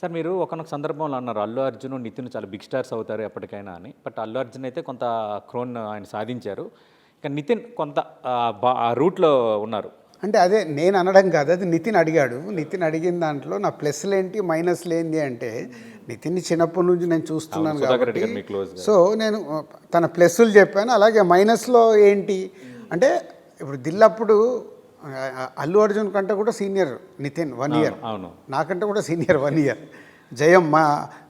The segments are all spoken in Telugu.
సార్ మీరు ఒకానొక సందర్భంలో అన్నారు అల్లు అర్జున్, నితిన్ చాలా బిగ్ స్టార్స్ అవుతారు ఎప్పటికైనా అని. బట్ అల్లు అర్జున్ అయితే కొంత క్రోన్ ఆయన సాధించారు. ఇక నితిన్ కొంత ఆ రూట్‌లో ఉన్నారు. అంటే అదే నేను అనడం కాదు, అది నితిన్ అడిగాడు. నితిన్ అడిగిన దాంట్లో నా ప్లస్లు ఏంటి మైనస్లు ఏంటి అంటే, నితిన్ని చిన్నప్పటి నుంచి నేను చూస్తున్నాను సుధాకర్ రెడ్డి కాబట్టి గారు మీ క్లోజ్‌గా. సో నేను తన ప్లస్సులు చెప్పాను. అలాగే మైనస్లో ఏంటి అంటే, ఇప్పుడు దిల్లప్పుడు అల్లు అర్జున్ కంటే కూడా సీనియర్ నితిన్ 1 ఇయర్. అవును. నాకంటే కూడా సీనియర్ 1 ఇయర్. జయం మా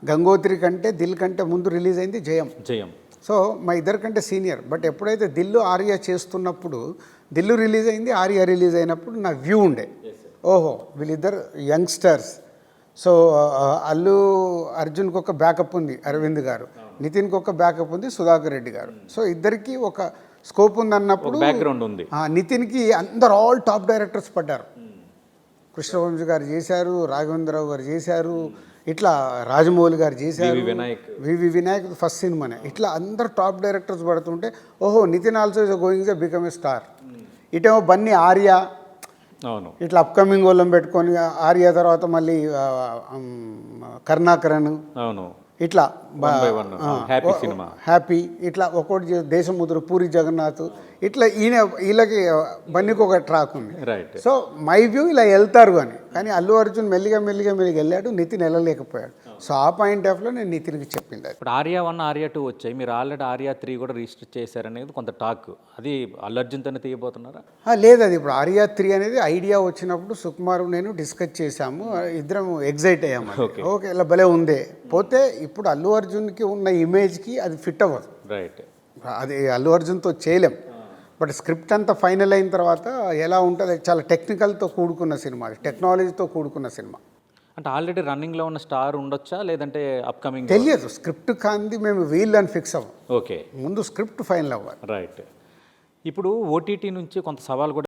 గంగోత్రి కంటే దిల్ కంటే ముందు రిలీజ్ అయింది జయం. జయం. సో మా ఇద్దరికంటే సీనియర్. బట్ ఎప్పుడైతే దిల్లు ఆర్య చేస్తున్నప్పుడు, దిల్లు రిలీజ్ అయింది, ఆర్య రిలీజ్ అయినప్పుడు నా వ్యూ ఉండే, ఓహో వీళ్ళిద్దరు యంగ్స్టర్స్. సో అల్లు అర్జున్కి ఒక బ్యాకప్ ఉంది అరవింద్ గారు, నితిన్కి ఒక బ్యాకప్ ఉంది సుధాకర్ రెడ్డి గారు. సో ఇద్దరికి ఒక స్కోప్ ఉందన్నప్పుడు బ్యాక్గ్రౌండ్ ఉంది. నితిన్కి అందరు ఆల్ టాప్ డైరెక్టర్స్ పడ్డారు. కృష్ణవంశీ గారు చేశారు, రాఘవేంద్రరావు గారు చేశారు, ఇట్లా రాజమౌళి గారు చేశారు, వివి వినాయక్ ఫస్ట్ సినిమానే. ఇట్లా అందరు టాప్ డైరెక్టర్స్ పడుతుంటే ఓహో Nithin also is going to become a star. ఇటేమో బన్నీ ఆర్య, అవును, ఇట్లా అప్కమింగ్ వాళ్ళని పెట్టుకొని ఆర్య తర్వాత మళ్ళీ కరుణాకరన్, అవును, ఇట్లా హ్యాపీ సినిమా, హ్యాపీ, ఇట్లా ఒక్కోటి దేశముద్ర, పూరి జగన్నాథ్, ఇట్లా వీళ్ళకి బన్నీకి ఒక ట్రాక్ ఉంది. రైట్. సో మై వ్యూ ఇలా వెళ్తారు కానీ అల్లు అర్జున్ మెల్లిగా వెళ్ళాడు, నితిన్ వెళ్ళలేకపోయాడు. సో ఆ పాయింట్ ఆఫ్లో నేను నితిన్కి చెప్పింది అది. ఇప్పుడు ఆర్య 1, ఆర్య 2 వచ్చాయి, మీరు ఆల్రెడీ ఆర్య 3 కూడా రిజిస్టర్ చేశారనేది కొంత టాక్. అది అల్లు అర్జున్తోనే తీయబోతున్నారా? లేదు, అది ఇప్పుడు ఆర్య 3 అనేది ఐడియా వచ్చినప్పుడు సుకుమార్ నేను డిస్కస్ చేశాము, ఇద్దరం ఎగ్జైట్ అయ్యాము. ఓకే ఇలా భలే ఉందే, పోతే ఇప్పుడు అల్లు అర్జున్కి ఉన్న ఇమేజ్కి అది ఫిట్ అవ్వదు. రైట్. అది అల్లు అర్జున్తో చేయలేం. బట్ స్క్రిప్ట్ అంతా ఫైనల్ అయిన తర్వాత ఎలా ఉంటుంది, చాలా టెక్నికల్తో కూడుకున్న సినిమా, టెక్నాలజీతో కూడుకున్న సినిమా. అంటే ఆల్రెడీ రన్నింగ్లో ఉన్న స్టార్ ఉండొచ్చా, లేదంటే అప్కమింగ్ తెలియదు. స్క్రిప్ట్ కాంది మేము వీల్ అని ఫిక్స్ అవ్వం. ఓకే, ముందు స్క్రిప్ట్ ఫైనల్ అవ్వాలి. రైట్. ఇప్పుడు ఓటీటీ నుంచి కొంత సవాల్ కూడా